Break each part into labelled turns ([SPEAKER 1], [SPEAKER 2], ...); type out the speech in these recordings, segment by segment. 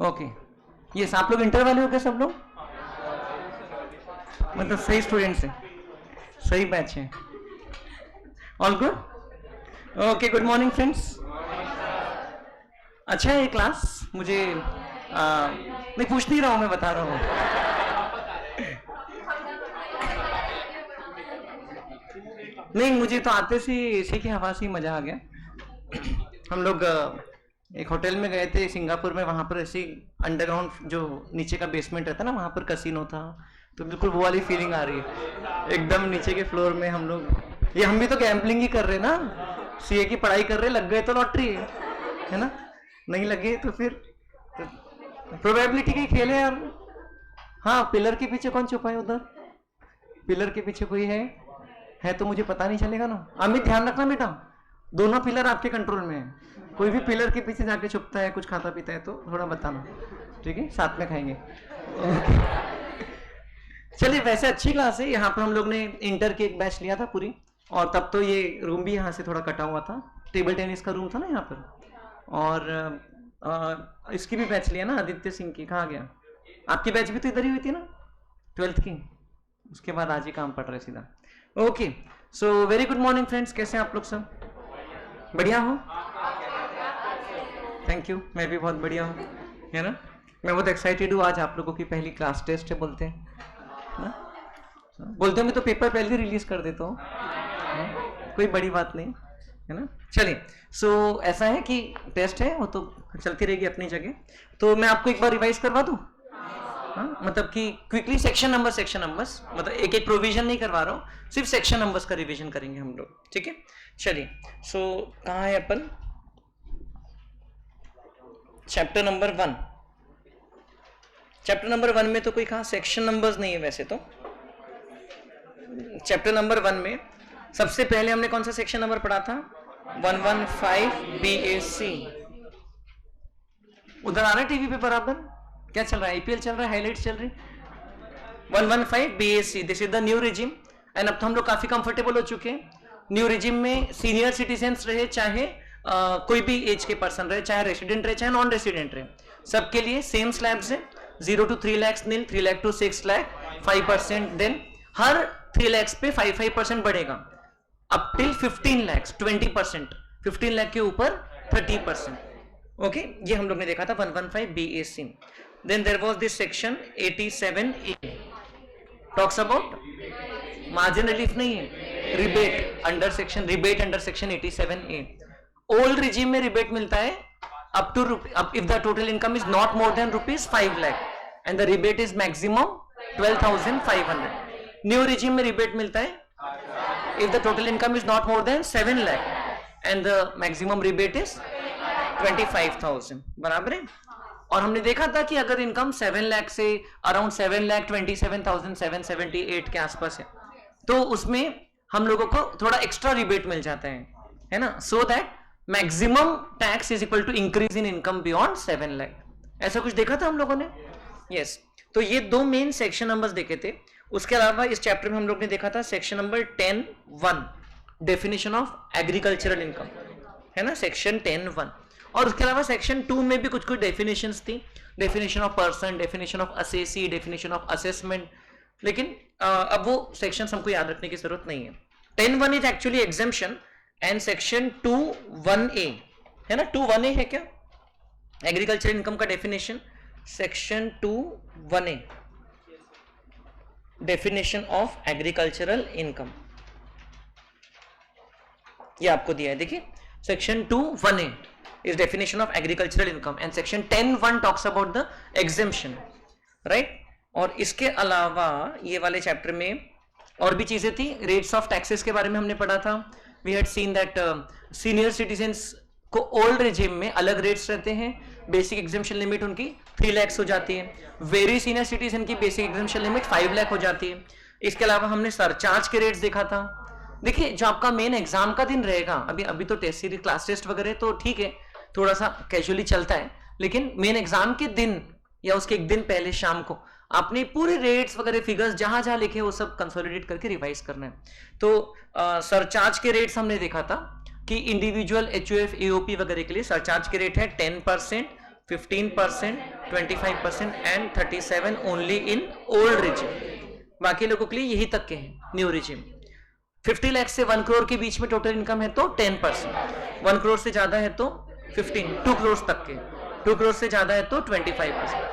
[SPEAKER 1] Okay, yes, आप लोग inter वाले हो क्या सब लोग? मतलब सही स्टूडेंट्स हैं, सही बैच है। All good? Okay, good morning friends. अच्छा है ये क्लास, मुझे नहीं पूछ नहीं रहा हूं, मैं बता रहा हूँ। नहीं, मुझे तो आते से इसी की हवा से ही मजा आ गया। हम लोग एक होटल में गए थे सिंगापुर में, वहां पर ऐसी अंडरग्राउंड जो नीचे का बेसमेंट रहता ना, वहां पर कसिनो था, तो बिल्कुल वो वाली फीलिंग आ रही है एकदम नीचे के फ्लोर में हम लोग। ये हम भी तो गैम्बलिंग ही कर रहे ना, सीए की पढ़ाई कर रहे, लग गए तो लॉटरी है ना, नहीं लगे तो फिर प्रोबेबिलिटी का खेल है यार। हाँ, पिलर के पीछे कौन छुपा है उधर? पिलर के पीछे कोई है तो मुझे पता नहीं चलेगा ना। अमित ध्यान रखना बेटा, दोनों पिलर आपके कंट्रोल में है। कोई भी पिलर के पीछे जाके छुपता है, कुछ खाता पीता है तो थोड़ा बताना, ठीक है? साथ में खाएंगे। चलिए, वैसे अच्छी क्लास है। यहाँ पर हम लोग ने इंटर की एक बैच लिया था पूरी, और तब तो ये रूम भी यहाँ से थोड़ा कटा हुआ था, टेबल टेनिस का रूम था ना यहाँ पर। और इसकी भी बैच लिया ना, आदित्य सिंह की। कहाँ गया? आपकी बैच भी तो इधर ही हुई थी ना, 12th की। उसके बाद आज ही काम पड़ रहा है सीधा। Okay, so very good morning friends, कैसे हैं आप लोग सब? बढ़िया हो? थैंक यू, मैं भी बहुत बढ़िया हूँ, है ना। मैं बहुत एक्साइटेड हूँ, आज आप लोगों की पहली क्लास टेस्ट है, बोलते हैं ना? बोलते मैं तो पेपर पहले रिलीज कर देता हूँ, कोई बड़ी बात नहीं, है ना। चलिए, सो ऐसा है कि टेस्ट है, वो तो चलती रहेगी अपनी जगह। तो मैं आपको एक बार रिवाइज करवा दूँ, मतलब कि क्विकली सेक्शन नंबर्स, मतलब एक एक प्रोविजन नहीं करवा रहा हूँ, सिर्फ सेक्शन नंबर्स का रिवीजन करेंगे हम लोग, ठीक है? चलिए, सो कहाँ है अपन? Chapter number 1। चैप्टर नंबर 1 में तो कोई कहाँ सेक्शन नंबर्स नहीं है वैसे तो। चैप्टर नंबर 1 में सबसे पहले हमने कौन सा सेक्शन नंबर पढ़ा था? 115 BAC। उधर आ रहा है टीवी पे बराबर? क्या चल रहा है? आईपीएल चल रहा है, हाईलाइट्स चल रही? 115 BAC, this is the new regime. And अब तो हम लोग काफी कंफर्टेबल हो चुके हैं न्यू रिजिम में। सीनियर सिटीजन्स रहे, चाहे कोई भी एज के पर्सन रहे, चाहे रेसिडेंट रहे चाहे नॉन रेसिडेंट रहे, सबके लिए सेम स्लैब्स है। 0 to 3 lakhs nil, 3 lakh to 6 lakh 5%, then हर 3 lakhs पे 5% बढ़ेगा, अप टिल 15 lakhs 20%, 15 लाख के ऊपर 30%। ओके, ये हम लोग ने देखा था 115 BAC। Then there was this section 87A, talks about margin relief नहीं है, rebate under section 87A। Old regime में रिबेट मिलता है up to if the total income is not more than rupees 5 lakh and the rebate is maximum 12,500. New regime में rebate मिलता है if the total income is not more than 7 lakh and the maximum rebate is 25,000, बराबर है। और हमने देखा था कि अगर इनकम 7 लाख से अराउंड 7,27,778 के आसपास है तो उसमें हम लोगों को थोड़ा एक्स्ट्रा रिबेट मिल जाता है ना, so that maximum tax is equal to increase in income beyond 7 lakh. ऐसा कुछ देखा था हम लोगों ने, यस। तो ये दो मेन सेक्शन नंबर्स देखे थे। उसके अलावा इस चैप्टर में हम लोग ने देखा था section number 10(1) definition of agricultural income, है ना, सेक्शन 10(1). और उसके अलावा सेक्शन 2 में भी कुछ कुछ डेफिनेशंस थी, definition of person, definition of assessee, definition of assessment, लेकिन अब वो सेक्शन हमको याद रखने की जरूरत नहीं है। 10(1) is actually exemption and section 2(1)A है ना, 2(1)A है क्या एग्रीकल्चर इनकम का definition? Section 2(1)A definition of agricultural income, ये आपको दिया है, देखिए। Section 2(1)A is definition of agricultural income and section 10(1) talks about the exemption, right? और इसके अलावा ये वाले चैप्टर में और भी चीजें थी। रेट्स ऑफ टैक्सेस के बारे में हमने पढ़ा था। We had seen that senior citizens को ओल्ड रेजिम में अलग रेट्स रहते हैं, बेसिक एग्जेम्पशन लिमिट उनकी 3 lakhs हो जाती है। वेरी सीनियर सिटीजन की बेसिक एग्जेम्पशन लिमिट 5 lakh हो जाती है। इसके अलावा हमने सरचार्ज के रेट्स देखा था। देखिए, जो आपका मेन एग्जाम का दिन रहेगा, अभी तो टेस्ट सीरीज क्लास टेस्ट वगैरह तो ठीक है, थोड़ा सा कैजुअली चलता है, लेकिन मेन एग्जाम के दिन या उसके एक दिन पहले शाम को आपने पूरे रेट्स वगैरह फिगर्स जहां जहां लिखे वो सब कंसोलिडेट करके रिवाइज करना है। तो सरचार्ज के रेट्स हमने देखा था कि इंडिविजुअल HUF AOP वगैरह के लिए सरचार्ज के रेट है 10%, 15%, 25% and 37 only in old regime. बाकी लोगों के लिए यही तक के हैं न्यू रिजिम। 50 लाख से 1 करोड़ के बीच में टोटल इनकम है तो 10%, 1 करोड़ से ज्यादा है तो 15, 2 करोड़ तक के, 2 करोड़ से ज्यादा है तो 25%,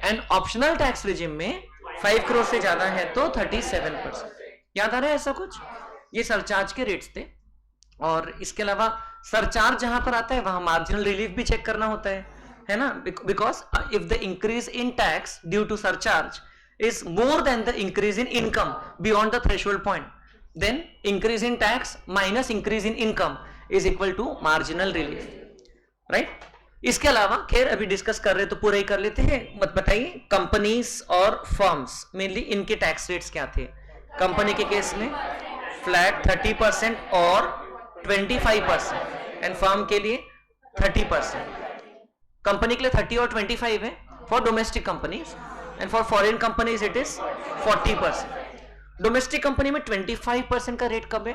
[SPEAKER 1] एंड ऑप्शनल टैक्स रिजिम में 5 करोड़ से ज्यादा है तो 37%। याद आ रहा है ऐसा कुछ? ये सरचार्ज के रेट्स थे। और इसके अलावा सरचार्ज जहां पर आता है वहां मार्जिनल रिलीफ भी चेक करना होता है ना, because if the increase in tax due to surcharge is more than the increase in income beyond the threshold point, then increase in tax minus increase in income is equal to marginal relief, right? इसके अलावा खैर अभी discuss कर रहे तो पूरा ही कर लेते हैं। मत बताइए कंपनीज और फर्म्स मेनली इनके टैक्स रेट्स क्या थे। कंपनी के केस में फ्लैट 30% और 25% एंड फर्म के लिए 30%। कंपनी के लिए 30 और 25 है for domestic companies, and for foreign companies it is 40%। Domestic company में 25% का रेट कब है?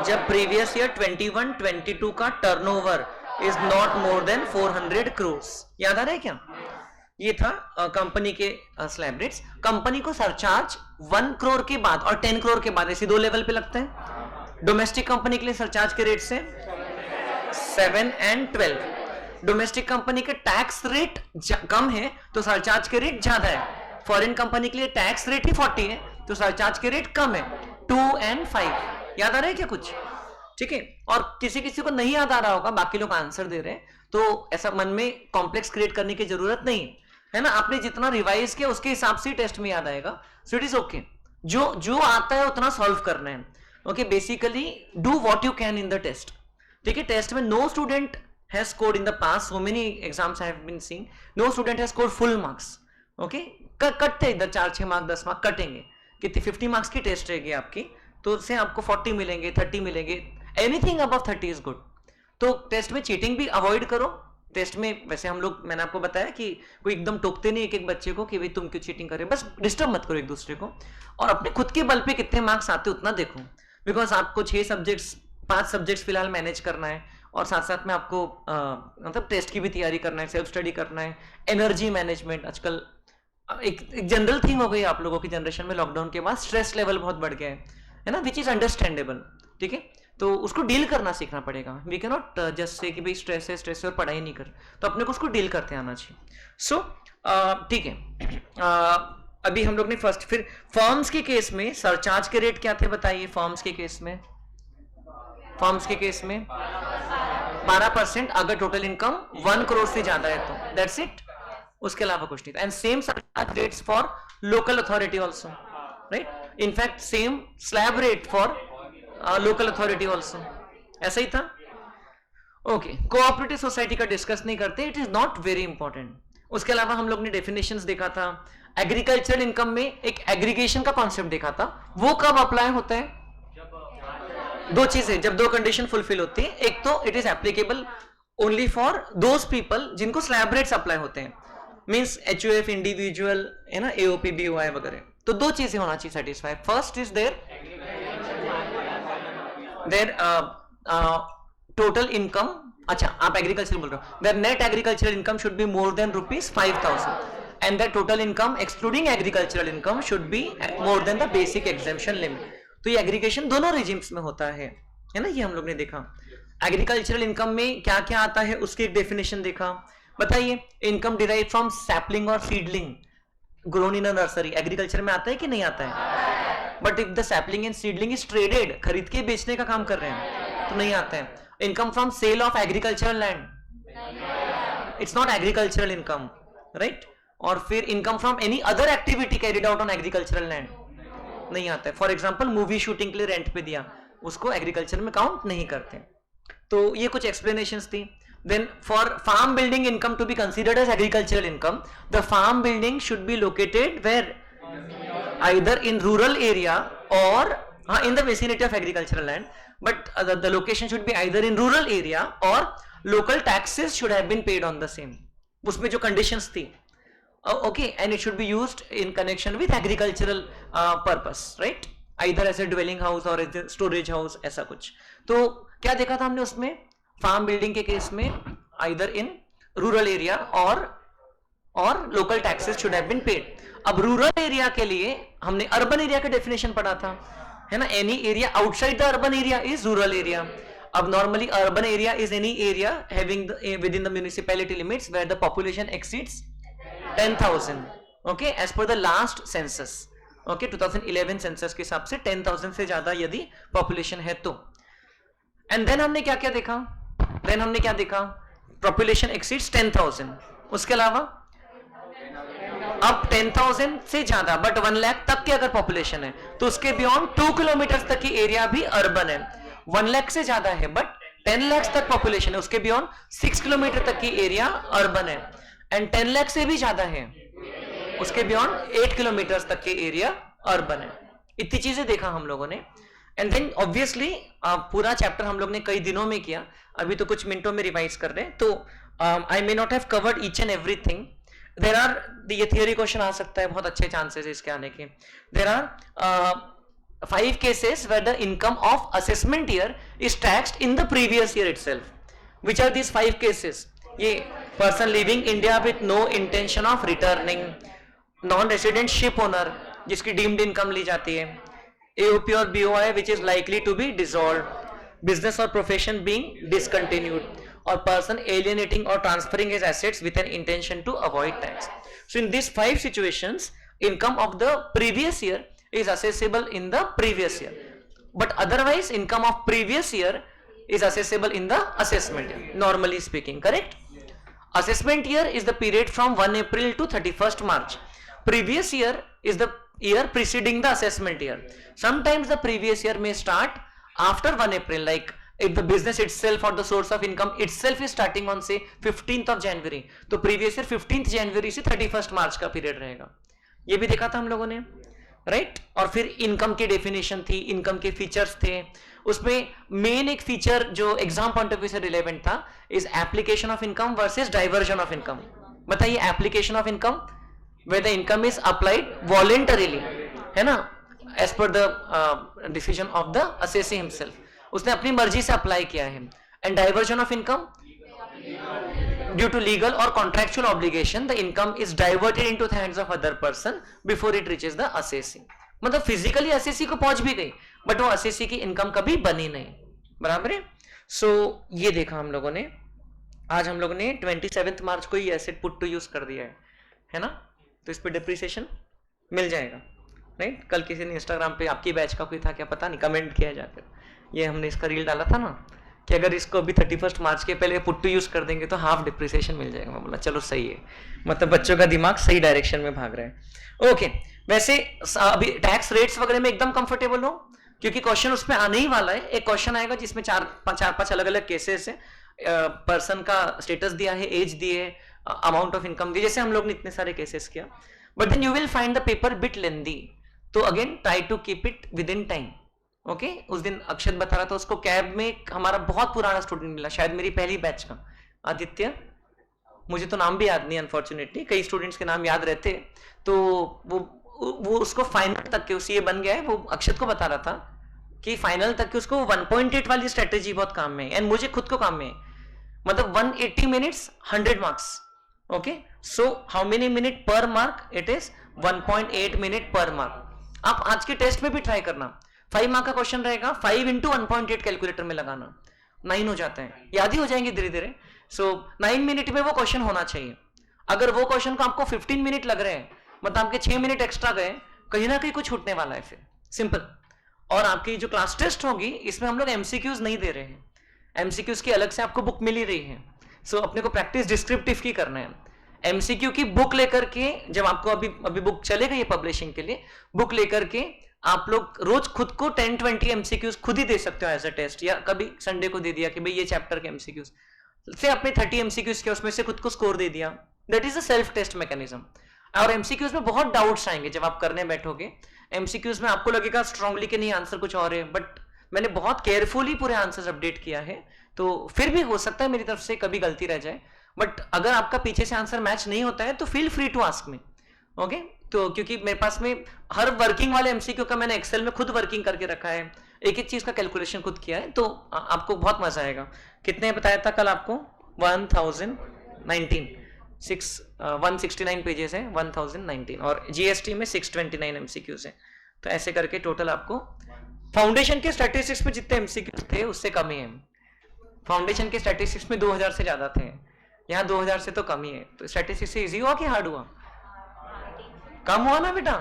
[SPEAKER 1] जब प्रीवियस ईयर 21-22 का turnover is not more than 400 crore. याद आ रहा है क्या? ये था कंपनी के स्लैब रेट्स। कंपनी को सरचार्ज 1 करोड़ के बाद और 10 करोड़ के बाद ऐसे 2 लेवल पे लगता है। डोमेस्टिक कंपनी के लिए सरचार्ज के रेट से 7 एंड 12। डोमेस्टिक कंपनी के टैक्स रेट कम है तो सरचार्ज के रेट ज्यादा है। फॉरेन कंपनी के लिए टैक्स रेट ही 40 है तो सरचार्ज के रेट कम है, 2 एंड 5। याद आ रहा है क्या कुछ? ठीक है। और किसी किसी को नहीं याद आ रहा होगा, बाकी लोग आंसर दे रहे हैं, तो ऐसा मन में कॉम्प्लेक्स क्रिएट करने की जरूरत नहीं है ना। आपने जितना रिवाइज किया उसके हिसाब से टेस्ट में याद आएगा, सो इट इज ओके। जो आता है उतना सॉल्व करना है। Okay, basically do what you can in the test. ठीक है। टेस्ट में no student has scored in the past, so many exams I have been seeing, no student has scored full marks. Okay, कटते इधर 4-6 mark 10 mark कटेंगे। कितनी 50 marks की test रहेगी आपकी, तो उससे आपको 40 मिलेंगे, 30 मिलेंगे, एनीथिंग अबव 30 इज गुड। तो टेस्ट में चीटिंग भी अवॉइड करो। टेस्ट में वैसे हम लोग, मैंने आपको बताया कि कोई एकदम टोकते नहीं एक बच्चे को कि भाई तुम क्यों चीटिंग कर रहे हो, बस डिस्टर्ब मत करो एक दूसरे को, और अपने खुद के बल पे कितने मार्क्स आते उतना देखो। बिकॉज आपको 5 सब्जेक्ट्स फिलहाल मैनेज करना है, और साथ साथ में आपको मतलब टेस्ट की भी तैयारी करना है, सेल्फ स्टडी करना है, एनर्जी मैनेजमेंट। आजकल एक जनरल थिंग हो गई आप लोगों की जनरेशन में, लॉकडाउन के बाद स्ट्रेस लेवल बहुत बढ़ गया है ना, विच इज अंडरस्टैंडेबल। ठीक है, तो उसको डील करना सीखना पड़ेगा। We can not just say कि भाई स्ट्रेस है और पढ़ाई नहीं कर, तो अपने को उसको डील करते आना चाहिए। सो ठीक है, अभी हम लोग ने फर्स्ट, फिर फर्म्स के केस में सरचार्ज के रेट क्या थे बताइए। फर्म्स के केस में 12% अगर टोटल इनकम 1 करोड़ से ज्यादा है तो, दैट्स इट, उसके अलावा कुछ नहीं था। And same surcharge rates for local authority also, right. In fact same slab rate for local authority also, ऐसा ही था। ओके, कोऑपरेटिव सोसाइटी का डिस्कस नहीं करते, it is not very important. उसके अलावा हम लोग ने डेफिनेशंस देखा था। एग्रीकल्चरल इनकम में एक एग्रीगेशन का कॉन्सेप्ट देखा था, वो कब अप्लाई होता है? 2 चीजें, जब 2 कंडीशन फुलफिल होती है। एक तो it is applicable only for those people जिनको स्लैब रेट्स अप्लाई होते हैं, मींस एचयूएफ, इंडिविजुअल, है ना, एओपी, बीओआई वगैरह। तो 2 चीजें होना चाहिए satisfy. First is their total income, अच्छा आप एग्रीकल्चर बोल रहे हो, their net agricultural income should be more than ₹5,000 and that total income excluding agricultural income should be more than the basic exemption limit. तो ये एग्रीगेशन दोनों regimes में होता है ना, ये हम लोग ने देखा। एग्रीकल्चरल इनकम में क्या क्या आता है उसकी एक डेफिनेशन देखा। बताइए, इनकम डिराइव फ्रॉम सैपलिंग और seedling grown in a nursery, agriculture में आता है कि नहीं आता है? But if the sapling and seedling is traded, खरीद के बेचने का काम कर रहे हैं, तो नहीं आता है। Income from sale of agricultural land, it's not agricultural income, right. और फिर income from any other activity carried out on agricultural land, नहीं आता है। फॉर एग्जाम्पल मूवी शूटिंग के लिए रेंट पे दिया, उसको एग्रीकल्चर में काउंट नहीं करते। तो ये कुछ एक्सप्लेनेशंस थी। Then for farm building income to be considered as agricultural income, the farm building should be located where, either in rural area और in the vicinity of agricultural land, but the location should be either in rural area or local taxes should have been paid on the same. उसमें जो conditions थी, okay, and it should be used in connection with agricultural purpose, right? Either as a dwelling house or as a storage house, ऐसा कुछ। तो क्या देखा था हमने उसमें? फार्म बिल्डिंग के केस में either in rural area or और local taxes should have been paid. अब रूरल एरिया के लिए हमने अर्बन एरिया का डेफिनेशन पढ़ा था, है ना, any area outside the urban area is rural area. अब normally urban area is any area having within the municipality limits where the population exceeds 10,000, okay, as per the last census, okay, 2011 census के हिसाब से 10,000 से ज्यादा यदि population है तो। And then हमने क्या क्या देखा, पॉपुलेशन एक्सीड्स 10,000, उसके अलावा अब 10,000 से ज्यादा बट 1 लाख तक की अगर पॉपुलेशन है तो उसके बियॉन्ड 2 किलोमीटर तक की एरिया भी अर्बन है। 1 लाख से ज्यादा है बट 10 लाख तक पॉपुलेशन है, उसके बियॉन्ड 6 किलोमीटर तक की एरिया अर्बन है। एंड 10 लाख से भी ज्यादा है, उसके बियॉन्ड 8 किलोमीटर तक की एरिया अर्बन है। इतनी चीजें देखा हम लोगों ने। एंड देन ऑब्वियसली पूरा चैप्टर हम लोग ने कई दिनों में किया, अभी तो कुछ मिनटों में रिवाइज कर रहे हैं, तो I may not have covered each and everything. There are, ये थियरी क्वेश्चन आ सकता है, बहुत अच्छे चांसेस है इसके आने के। There are 5 cases where the income of assessment year is taxed in the previous year itself. Which are these 5 cases? ये person leaving India with no intention of returning, non-resident ship owner जिसकी deemed income ली जाती है, AOP और BOI which is likely to be dissolved, business or profession being discontinued, or person alienating or transferring his assets with an intention to avoid tax. So in these 5 situations, income of the previous year is assessable in the previous year, but otherwise income of previous year is assessable in the assessment year, normally speaking, correct? Assessment year is the period from 1 April to 31st March. Previous year is the year preceding the assessment year. Sometimes the previous year may start after 1 April, like if the business itself or the source of income itself is starting on say 15th of January, तो previous year 15th January से 31st March का period रहेगा। ये भी देखा था हम लोगों ने, राइट? और फिर इनकम की डेफिनेशन थी, इनकम के फीचर्स थे, उसमें मेन एक फीचर जो एग्जाम पॉइंट ऑफ व्यू से रिलेवेंट था is application of income versus diversion of income. बताइए, application of income where the income is applied voluntarily, है ना, as per the decision of the assessee himself, उसने अपनी मर्जी से अप्लाई किया है। And diversion of income, due to legal or contractual obligation the income is diverted into the hands of other person before it reaches the assessee। मतलब physically assessee को पहुंच भी गई बट वो असेसी की इनकम कभी बनी नहीं, बराबर है। सो ये देखा हम लोगों ने। आज हम लोगों ने 27 मार्च को ही एसेट पुट टू यूज कर दिया है ना, तो इस पे डिप्रिसिएशन मिल जाएगा, राइट? कल किसी ने इंस्टाग्राम पे, आपकी बैच का कोई था क्या पता नहीं, कमेंट किया जाकर, ये हमने इसका रील डाला था ना कि अगर इसको अभी 31 मार्च के पहले पुट टू यूज कर देंगे तो हाफ डिप्रिसिएशन मिल जाएगा। मैं बोला चलो सही है, मतलब बच्चों का दिमाग सही डायरेक्शन में भाग रहा है। ओके, वैसे अभी टैक्स रेट्स वगैरह में एकदम कंफर्टेबल हो क्योंकि क्वेश्चन उसमें आने ही वाला है। एक क्वेश्चन आएगा जिसमें चार पांच अलग अलग केसेस है, पर्सन का स्टेटस दिया है, एज दी है, अमाउंट ऑफ इनकम दी, जैसे हम लोग ने इतने सारे केसेस किया। But then you will find the paper bit lengthy, तो again try to keep it within time. Okay, उस दिन अक्षत बता रहा था, उसको कैब में हमारा बहुत पुराना स्टूडेंट मिला, शायद मेरी पहली बैच का, आदित्य, मुझे तो नाम भी याद नहीं अनफॉर्चुनेटली, कई स्टूडेंट्स के नाम याद रहते, तो वो उसको फाइनल तक के उसे ये बन गया है। वो अक्षत को बता रहा था कि फाइनल तक के उसको 1.8 वाली स्ट्रेटेजी बहुत काम में है, एंड मुझे खुद को काम में है, मतलब 180 minutes 100 marks. Okay, so how many minute पर मार्क? इट इज 1.8 मिनट पर मार्क। आप आज के टेस्ट में भी ट्राई करना, 5 मार्क का क्वेश्चन रहेगा, 5 इंटू 1.8 कैलकुलेटर में लगाना, 9 हो जाते हैं, याद ही हो जाएंगे धीरे धीरे। सो 9 मिनट में वो क्वेश्चन होना चाहिए। अगर वो क्वेश्चन को आपको 15 मिनट लग रहे हैं, मतलब आपके 6 मिनट एक्स्ट्रा गए, कहीं ना कहीं कुछ छूटने वाला है फिर, सिंपल। और आपकी जो क्लास टेस्ट होगी इसमें हम लोग एमसीक्यूज नहीं दे रहे हैं, एमसीक्यूज की अलग से आपको बुक मिल ही रही है। सो अपने को प्रैक्टिस डिस्क्रिप्टिव की करना है। एमसीक्यू की बुक लेकर के, जब आपको अभी बुक चले गई है पब्लिशिंग के लिए, बुक लेकर के आप लोग रोज खुद को 10-20 एमसीक्यूज खुद ही दे सकते हो एज अ टेस्ट, या कभी संडे को दे दिया कि भाई ये चैप्टर के एमसीक्यूज से आपने 30 एमसीक्यूज के उसमें से खुद को स्कोर दे दिया। That is a self test mechanism. और एमसीक्यूज में बहुत डाउट्स आएंगे जब आप करने बैठोगे। एमसीक्यूज में आपको लगेगा स्ट्रांगली कि नहीं आंसर कुछ और है, बट मैंने बहुत केयरफुली पूरे आंसर्स अपडेट किया है, तो फिर भी हो सकता है मेरी तरफ से कभी गलती रह जाए। बट अगर आपका पीछे से आंसर मैच नहीं होता है तो feel free to ask me. Okay, तो क्योंकि मेरे पास में हर वर्किंग वाले एमसीक्यू का मैंने एक्सेल में खुद वर्किंग करके रखा है, एक एक चीज का कैलकुलेशन खुद किया है, तो आपको बहुत मजा आएगा। कितने बताया था कल आपको? 1019। 169 पेजेस है, 1019, और जीएसटी में 629 एमसीक्यूज है। तो ऐसे करके टोटल आपको फाउंडेशन के स्टैटिस्टिक्स में जितने एमसीक्यूज थे उससे कम ही है। फाउंडेशन के स्टैटिस्टिक्स में 2000 से ज्यादा थे, यहाँ 2000 से तो कम ही है। तो स्टैटिस्टिक्स से इजी हुआ कि हार्ड हुआ? कम हुआ ना बेटा।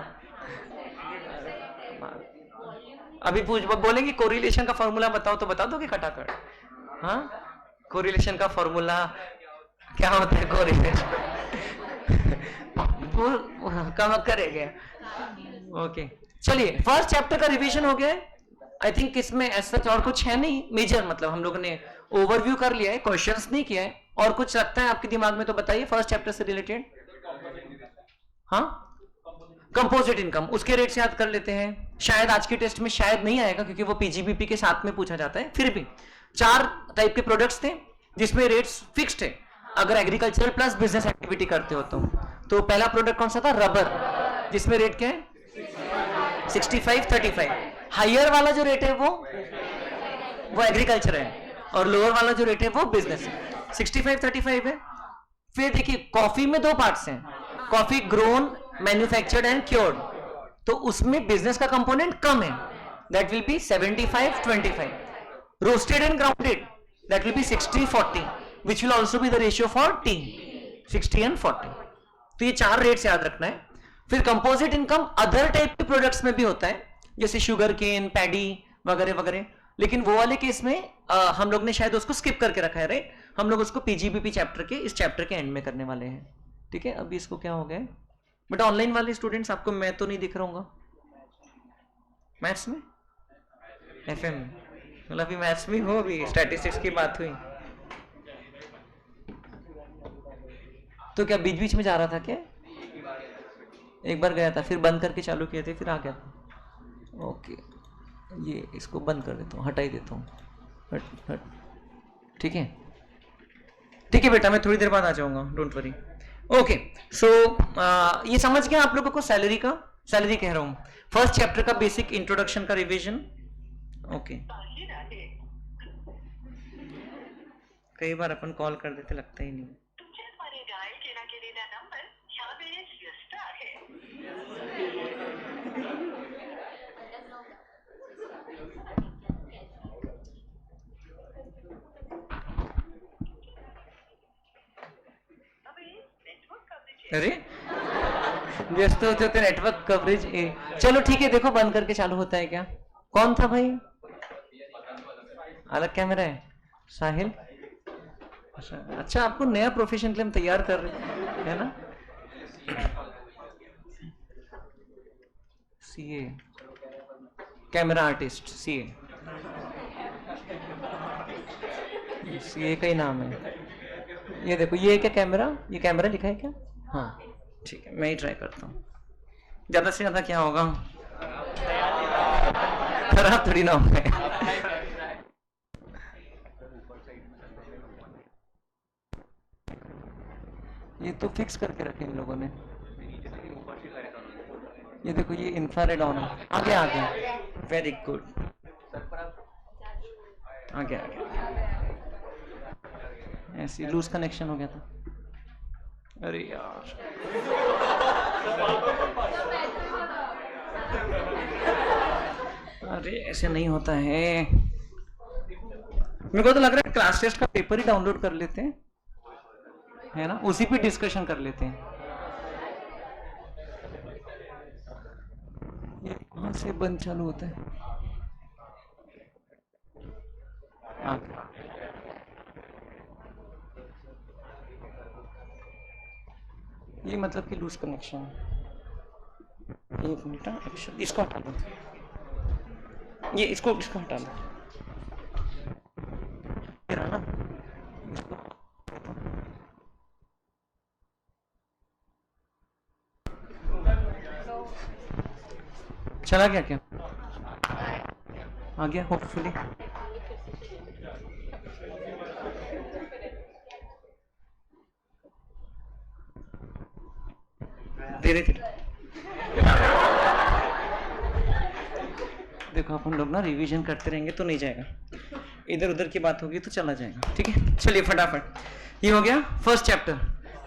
[SPEAKER 1] अभी बोलेंगे कोरिलेशन का फॉर्मूला बताओ, तो बता दोगे खटाखट? हाँ, कोरिलेशन का फॉर्मूला क्या होता है? कोरिलेशन कम करेंगे। ओके, चलिए फर्स्ट चैप्टर का रिवीजन हो गया है। आई थिंक इसमें ऐसा और कुछ है नहीं मेजर, मतलब हम लोगों ने ओवरव्यू कर लिया है, क्वेश्चंस नहीं किया है। और कुछ लगता है आपके दिमाग में तो बताइए फर्स्ट चैप्टर से रिलेटेड। हाँ, कंपोजिट इनकम, उसके रेट्स याद कर लेते हैं। शायद आज के टेस्ट में शायद नहीं आएगा क्योंकि वो पीजीबीपी के साथ में पूछा जाता है। फिर भी 4 टाइप के प्रोडक्ट्स थे जिसमें रेट्स फिक्स्ड है अगर एग्रीकल्चर प्लस बिजनेस एक्टिविटी करते हो तो पहला प्रोडक्ट कौन सा था? रबर, जिसमें रेट क्या है? 65-35। हायर वाला जो रेट है वो एग्रीकल्चर है, और लोअर वाला जो रेट है वो बिजनेस है। 65-35 है। फिर देखिए कॉफी में 2 पार्ट्स हैं, coffee grown, manufactured and cured, तो उसमें बिजनेस का कंपोनेंट कम है, that will B 75-25। Roasted and grounded, that will B 60-40, which will also be the ratio for tea, 60 and 40। तो ये 4 रेट्स याद रखना है। फिर कंपोजिट इनकम अदर टाइप के प्रोडक्ट्स में भी होता है, जैसे शुगर केन, पैडी वगैरह वगैरह, लेकिन वो वाले केस में हम लोग ने शायद उसको स्किप करके रखा है, राइट? हम लोग उसको पीजीबीपी चैप्टर के इस चैप्टर के एंड में करने वाले हैं, ठीक है? अभी इसको क्या हो गया बट ऑनलाइन वाले स्टूडेंट्स, आपको मैं तो नहीं दिख रहा हूँ मैथ्स में, एफएम में, मतलब अभी मैथ्स में हो, भी स्टैटिस्टिक्स की बात हुई तो क्या बीच बीच में जा रहा था क्या? एक बार गया था, फिर बंद करके चालू किए थे, फिर आ गया था। ओके, ये इसको बंद कर देता हूँ, हटा ही देता हूँ, हट। ठीक है, ठीक है बेटा, मैं थोड़ी देर बाद आ जाऊंगा, डोंट वरी। ओके, सो ये समझ गया आप लोगों को सैलरी कह रहा हूँ, फर्स्ट चैप्टर का बेसिक इंट्रोडक्शन का रिवीजन। ओके, कई बार अपन कॉल कर देते, लगता ही नहीं। अरे व्यस्त होते होते नेटवर्क कवरेज। चलो ठीक है, देखो बंद करके चालू होता है क्या? कौन था भाई? अलग कैमरा है, साहिल। अच्छा, आपको नया प्रोफेशन के लिए हम तैयार कर रहे हैं ना? सीए, कैमरा आर्टिस्ट, सीए का ही नाम है। ये देखो, ये क्या कैमरा, ये कैमरा लिखा है क्या? हाँ ठीक है, मैं ही ट्राई करता हूँ। ज्यादा से ज्यादा क्या होगा, खराब थोड़ी ना होगा। ये तो फिक्स करके रखे इन लोगों ने। ये देखो, ये इंफ्रारेड ऑन है। आगे वेरी गुड, आगे ऐसे लूज कनेक्शन हो गया था। अरे यार, अरे ऐसे नहीं होता है। मेरे को तो लग रहा है क्लास टेस्ट का पेपर ही डाउनलोड कर लेते हैं, है ना? उसी पे डिस्कशन कर लेते हैं। ये कहाँ से बंद चालू होता है? ये मतलब कि लूज कनेक्शन है। एक मिनट, इसको हटा लो, ये इसको हटा लो, ना चला गया क्या? आ गया होपफुली। धीरे धीरे देखो, अपन लोग ना रिवीजन करते रहेंगे तो नहीं जाएगा, इधर उधर की बात होगी तो चला जाएगा। ठीक है, चलिए फटाफट। ये हो गया फर्स्ट चैप्टर।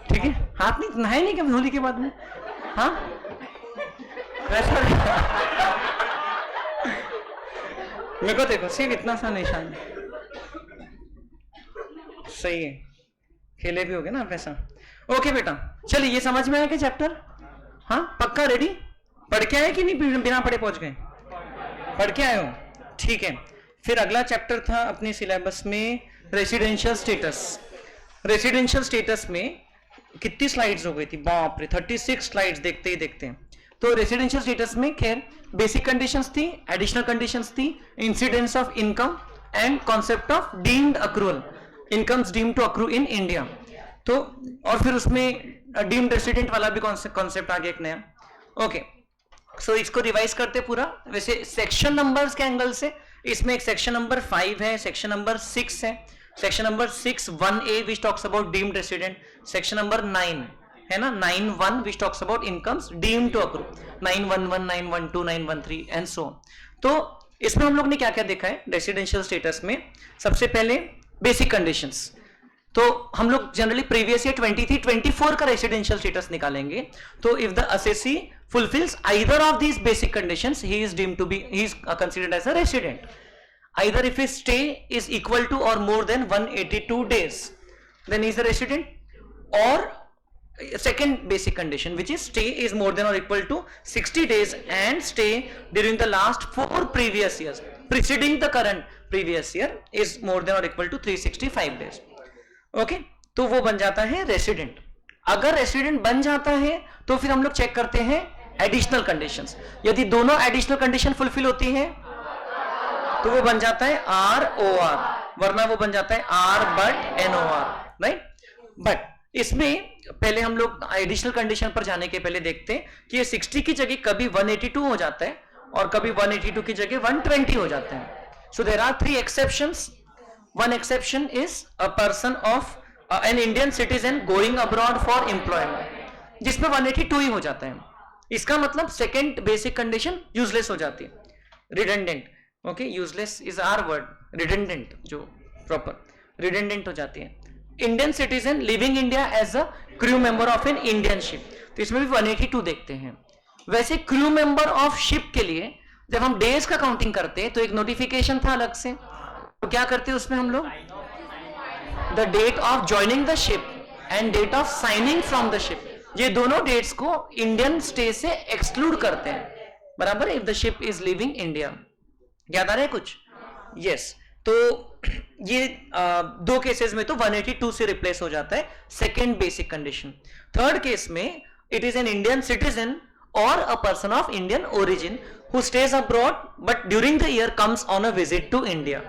[SPEAKER 1] ठीक है, हाथ नहीं नहाए नहीं क्या होली के बाद में? हाँ वैसा मेरे को देखो सिर्फ इतना सा निशान, सही है, खेले भी होगे ना वैसा। ओके बेटा, चलिए ये समझ में आया क्या चैप्टर? हाँ पक्का रेडी? पढ़ के आए कि नहीं, बिना पढ़े पहुंच गए? पढ़ के आए हो, ठीक है। फिर अगला चैप्टर था अपने सिलेबस में रेसिडेंशियल स्टेटस। रेसिडेंशियल स्टेटस में कितनी स्लाइड्स हो गई थी, बाप रे 36 स्लाइड्स देखते ही देखते हैं। तो रेसिडेंशियल स्टेटस में खैर बेसिक कंडीशंस थी, एडिशनल कंडीशंस थी, incidence of income and concept of deemed accrual, incomes deemed to accrue in India. तो और फिर उसमें डीम्ड रेसिडेंट वाला भी कॉन्सेप्ट आ गया एक नया। ओके सो इसको रिवाइज करते पूरा। वैसे सेक्शन नंबर्स के एंगल से इसमें एक सेक्शन नंबर 5 है, सेक्शन नंबर 6 है, section number 6 1A which talks about deemed resident, section number 9 है ना 9(1) which talks about incomes deemed to accrue, 9(11), 9(12), 9(13) and so. तो इसमें हम लोग ने क्या क्या देखा है रेसिडेंशियल स्टेटस में? सबसे पहले बेसिक कंडीशंस। तो हम लोग जनरली प्रीवियस ईयर 23-24 का रेसिडेंशियल स्टेटस निकालेंगे। तो if the assessee fulfills either of these basic conditions, he is deemed to be, he is considered as a resident. Either if his stay is equal to or more than 182 days, then he is a resident. Or second basic condition, which is stay is more than or equal to 60 days and stay during the last 4 previous years preceding the current previous year is more than or equal to 365 days. Okay तो वो बन जाता है resident. अगर resident बन जाता है तो फिर हम लोग चेक करते हैं एडिशनल कंडीशंस। यदि दोनों एडिशनल कंडीशन फुलफिल होती है तो वो बन जाता है ROR, वरना वो बन जाता है R but NOR, right. But इसमें पहले हम लोग एडिशनल कंडीशन पर जाने के पहले देखते हैं कि ये 60 की जगह कभी 182 हो जाता है और कभी 182 की जगह 120 हो जाते हैं। So there are 3 exceptions. One exception is a person of an Indian citizen going abroad for employment, जिसमें 182 ही हो जाता है। इसका मतलब सेकेंड बेसिक कंडीशन यूजलेस हो जाती है, redundant. Okay useless is our word, redundant जो प्रॉपर रिडेंडेंट हो जाती है। Indian citizen living India as a crew member of an Indian ship, तो इसमें भी 182 देखते हैं। वैसे क्रू मेंबर ऑफ शिप के लिए जब हम डेज का काउंटिंग करते हैं तो एक नोटिफिकेशन था अलग से, तो क्या करते हैं उसमें हम लोग the date of joining the ship and date of signing from the ship, ये दोनों डेट्स को इंडियन स्टे से एक्सक्लूड करते हैं, बराबर। If the ship is living India, याद आ रहा है कुछ? यस तो ये दो केसेस में तो 182 से रिप्लेस हो जाता है, second basic condition. Third case में it is an Indian citizen और a person of Indian origin who stays abroad but during the year comes on a visit to India.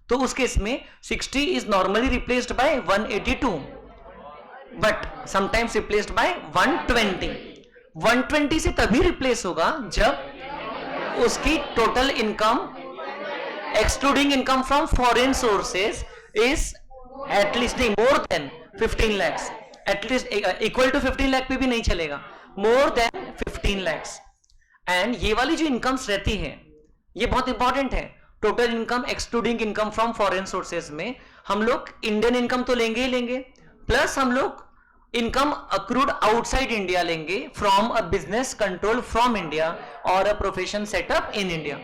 [SPEAKER 1] तो उस केस में 60 is normally replaced by 182 but sometimes replaced by 120। 120 से तभी replace होगा जब उसकी total income excluding income from foreign sources is at least नहीं more than 15 lakhs, at least equal to 15 lakh पे भी नहीं चलेगा, मोर देन 15 lakhs। एंड ये वाली जो इनकम्स रहती है ये बहुत इंपॉर्टेंट है। Total income excluding income from foreign sources में हम लोग इंडियन इनकम तो लेंगे ही लेंगे, प्लस हम लोग इनकम अक्रूड आउटसाइड इंडिया लेंगे from a business control from India और a profession setup in India.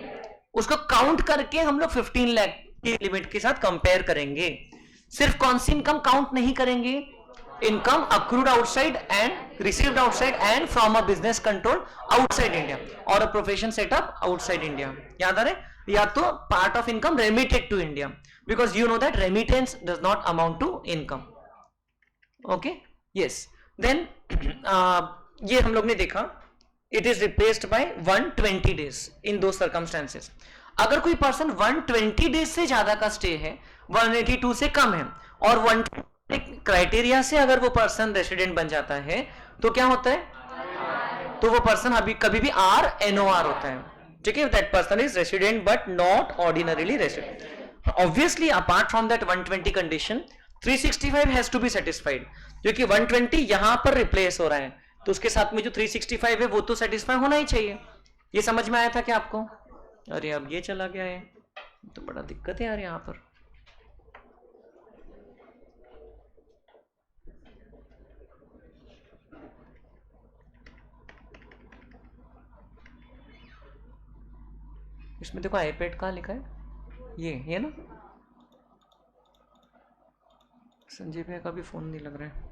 [SPEAKER 1] उसको काउंट करके हम लोग 15 लाख की लिमिट के साथ कंपेयर करेंगे। सिर्फ कौन सी इनकम काउंट नहीं करेंगे, income accrued outside and received outside and from a business control outside India और a profession setup outside India. याद आ रहे? या तो part of income remitted to India, because you know that remittance does not amount to income. Okay yes then ये हम लोग ने देखा it is replaced by 120 days in दो सर्कमस्टेंसेस। अगर कोई पर्सन 120 डेज से ज्यादा का स्टे है, 182 से कम है और 120 क्राइटेरिया से अगर वो पर्सन रेसिडेंट बन जाता है तो क्या होता है? तो वो पर्सन अभी कभी भी RNOR होता है, ठीक है। That person is resident but not ordinarily resident. Obviously apart from that 120 condition 365 has to be satisfied, क्योंकि 120 यहां पर रिप्लेस हो रहा है तो उसके साथ में जो 365 है वो तो सेटिस्फाई होना ही चाहिए। ये समझ में आया था क्या आपको? अरे अब ये चला गया है तो बड़ा दिक्कत है यार यहां पर। इसमें देखो आईपैड कहाँ लिखा है, ये ना, संजय भैया का भी फोन नहीं लग रहा है।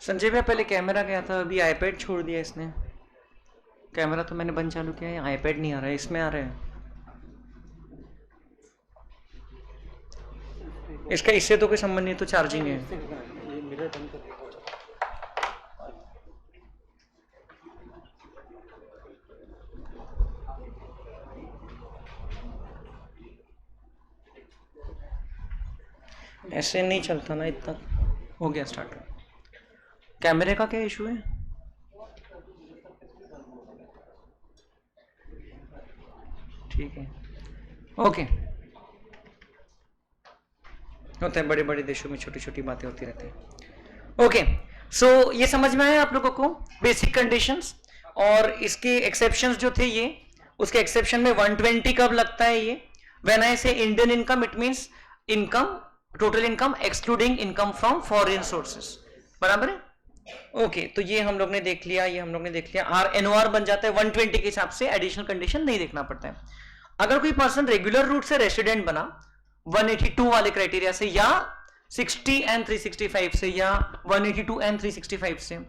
[SPEAKER 1] संजय भैया पहले कैमरा गया था, अभी आईपैड छोड़ दिया इसने। कैमरा तो मैंने बंद चालू किया है, आईपैड नहीं आ रहा है, इसमें आ रहा है। इसका इससे तो कोई संबंध नहीं, तो चार्जिंग है। ऐसे नहीं चलता ना इतना। हो गया स्टार्ट। कैमरे का क्या इशू है? ठीक है, ओके। होता है, बड़े बड़े देशों में छोटी छोटी बातें होती रहती है। ओके, सो ये समझ में आया आप लोगों को बेसिक कंडीशंस। और इसके एक्सेप्शंस जो थे ये, उसके एक्सेप्शन में 120 कब लगता है ये? व्हेन आई से Indian income, it means income, total income excluding income from foreign sources, बराबर है? ओके, तो ये हम लोग ने देख लिया, ये हम लोग ने देख लिया। आर एनओआर बन जाता है 120 के हिसाब से, एडिशनल कंडीशन नहीं देखना पड़ता है। अगर कोई पर्सन रेगुलर रूट से रेसिडेंट बना 182 वाले क्राइटेरिया से, या 60 एंड 365 से, या 182 एंड 365 से,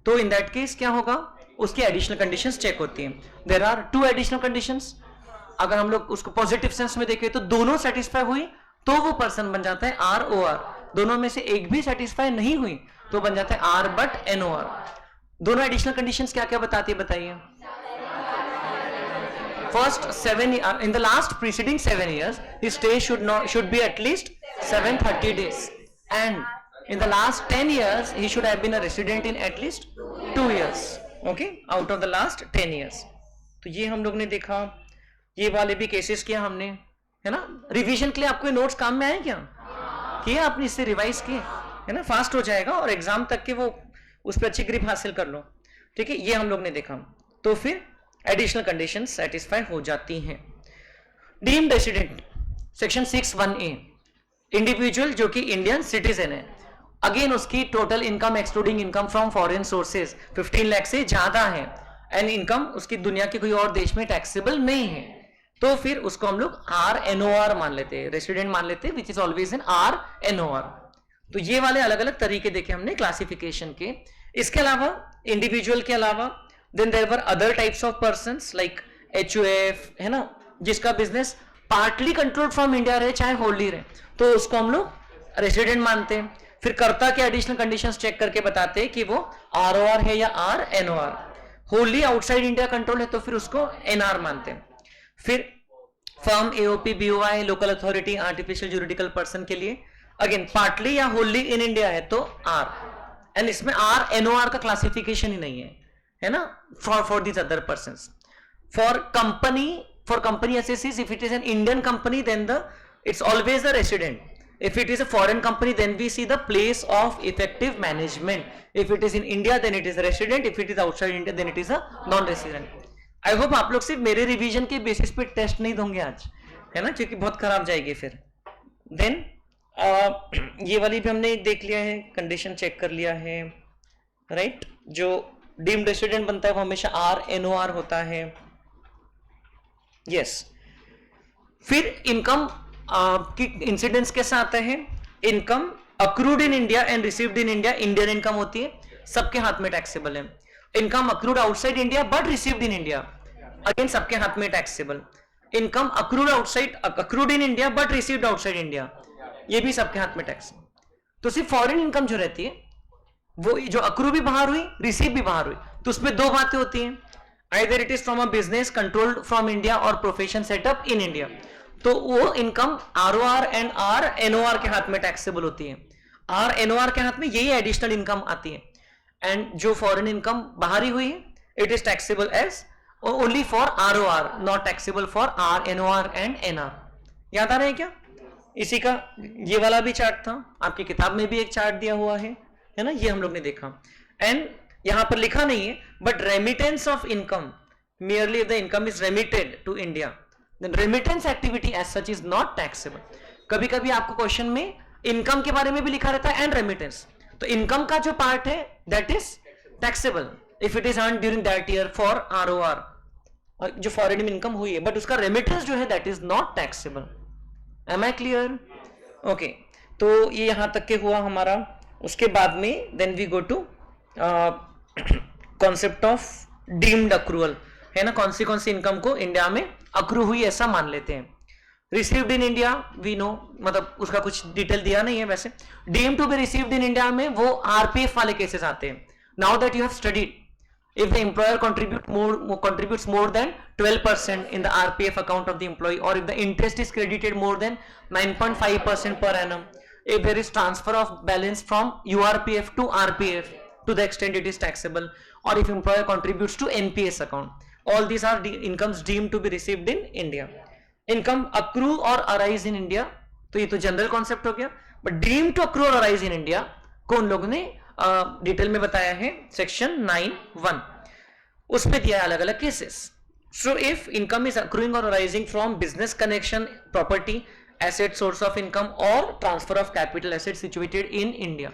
[SPEAKER 1] तो इन दैट केस क्या होगा? उसकी एडिशनल कंडीशंस चेक होती हैं। There are 2 additional conditions. अगर हम लोग उसको पॉजिटिव सेंस में देखें तो दोनों सेटिस्फाई हुई तो वो पर्सन बन जाता है आर ओ आर। दोनों में से एक भी सेटिस्फाई नहीं हुई तो बन जाता है R but N O R. दोनों एडिशनल कंडीशंस क्या क्या बताती है, बताइए। First 7 in the last preceding 7 years his stay should be at least 730 days, and in the last 10 years he should have been a resident in at least 2 years, okay, out of the last 10 years। तो ये हम लोग ने देखा, ये वाले भी cases किया हमने, है ना। रिवीजन के लिए आपको नोट्स काम में आए क्या? किया आपने? इससे रिवाइज किए, है ना, फास्ट हो जाएगा और एग्जाम तक के वो उस पर अच्छी ग्रिप हासिल कर लो, ठीक है। ये हम लोग ने देखा, तो फिर एडिशनल कंडीशन सेटिस्फाई हो जाती हैं। Deemed resident section 6(1)(a), individual जो कि इंडियन सिटीजन है, अगेन उसकी total income excluding income from foreign sources 15 lakh से ज्यादा है, एंड इनकम उसकी दुनिया के कोई और देश में टैक्सेबल नहीं है, तो फिर उसको हम लोग आर एन ओ आर मान लेते हैं, रेसिडेंट मान लेते हैं, which is always in R N O R. तो ये वाले अलग अलग तरीके देखे हमने क्लासिफिकेशन के। इसके अलावा इंडिविजुअल के अलावा then there were other types of persons like HUF, है ना, जिसका business partly controlled from India रहे चाहे होल्डी रहे, तो उसको हम लोग रेसिडेंट मानते हैं। फिर कर्ता के एडिशनल कंडीशंस चेक करके बताते हैं कि वो ROR है या RNOR। होल्डी आउटसाइड इंडिया कंट्रोल है तो फिर उसको NR मानते हैं। फिर firm, AOP, BOI, local authority, artificial juridical person के लिए अगेन पार्टली या होल्डी इन इंडिया है तो R, एंड इसमें RNOR का क्लासिफिकेशन ही नहीं है ना, for these other persons। For company assessees, if it is an Indian company then it's always a resident. If it is a foreign company then we see the place of effective management. If it is in India then it is a resident, if it is outside India then it is a non-resident। I hope आप लोग सिर्फ मेरे revision के basis पे test नहीं दोगे आज, है ना, क्योंकि बहुत खराब जाएगी फिर। देन ये वाली भी हमने देख लिया है, कंडीशन चेक कर लिया है, राइट। जो डीम्ड रेसिडेंट बनता है वो हमेशा RNOR होता है, यस। फिर इनकम की इंसिडेंस कैसा आता है? Income accrued in India and received in India, Indian income होती है, सबके हाथ में टैक्सेबल है। Income accrued outside India but received in India, again सबके हाथ में taxable. Income accrued in India but received outside India, ये भी सबके हाथ में टैक्स। तो सिर्फ फॉरेन इनकम जो रहती है वो जो अक्रू भी बाहर हुई, रिसीव भी बाहर हुई, तो उसमें दो बातें होती हैं, either it is from a business controlled from India और प्रोफेशन सेटअप इन इंडिया। तो वो इनकम ROR एंड RNOR के हाथ में टैक्सेबल होती है। RNOR के हाथ में यही एडिशनल इनकम आती है, एंड जो फॉरेन इनकम बाहरी हुई है it is taxable as only for ROR, not taxable for RNOR and NR। याद आ रहा है क्या? इसी का ये वाला भी चार्ट था, आपकी किताब में भी एक चार्ट दिया हुआ है ना, ये हम लोग ने देखा। एंड यहां पर लिखा नहीं है, but remittance of income, merely if the income is remitted to India, then remittance activity as such is not taxable। कभी कभी आपको क्वेश्चन में इनकम के बारे में भी लिखा रहता है एंड रेमिटेंस, तो इनकम का जो पार्ट है that is taxable if it is earn during that year for ROR, जो फॉरेन में इनकम हुई है, बट उसका रेमिटेंस जो है that is not taxable. Am I clear? Okay, तो ये यहां तक के हुआ हमारा। उसके बाद में then we go to concept of deemed accrual, है ना, कौन सी इनकम को इंडिया में अक्रू हुई ऐसा मान लेते हैं। Received in India we know, मतलब उसका कुछ डिटेल दिया नहीं है वैसे। Deemed to be received in India में वो RPF वाले केसेस आते हैं। Now that you have studied, if the employer contributes more than 12% in the RPF account of the employee, or if the interest is credited more than 9.5% per annum, if there is transfer of balance from URPF to RPF to the extent it is taxable, or if employer contributes to NPS account, all these are incomes deemed to be received in India। income accrue or arise in India, तो ये तो general concept हो गया, but deemed to accrue or arise in India को उन लोगों ने detail में बताया है सेक्शन 9(1), उसमें दिया है अलग अलग cases. So if income is accruing और arising from business connection, property, asset, source of income और transfer of capital asset situated in India,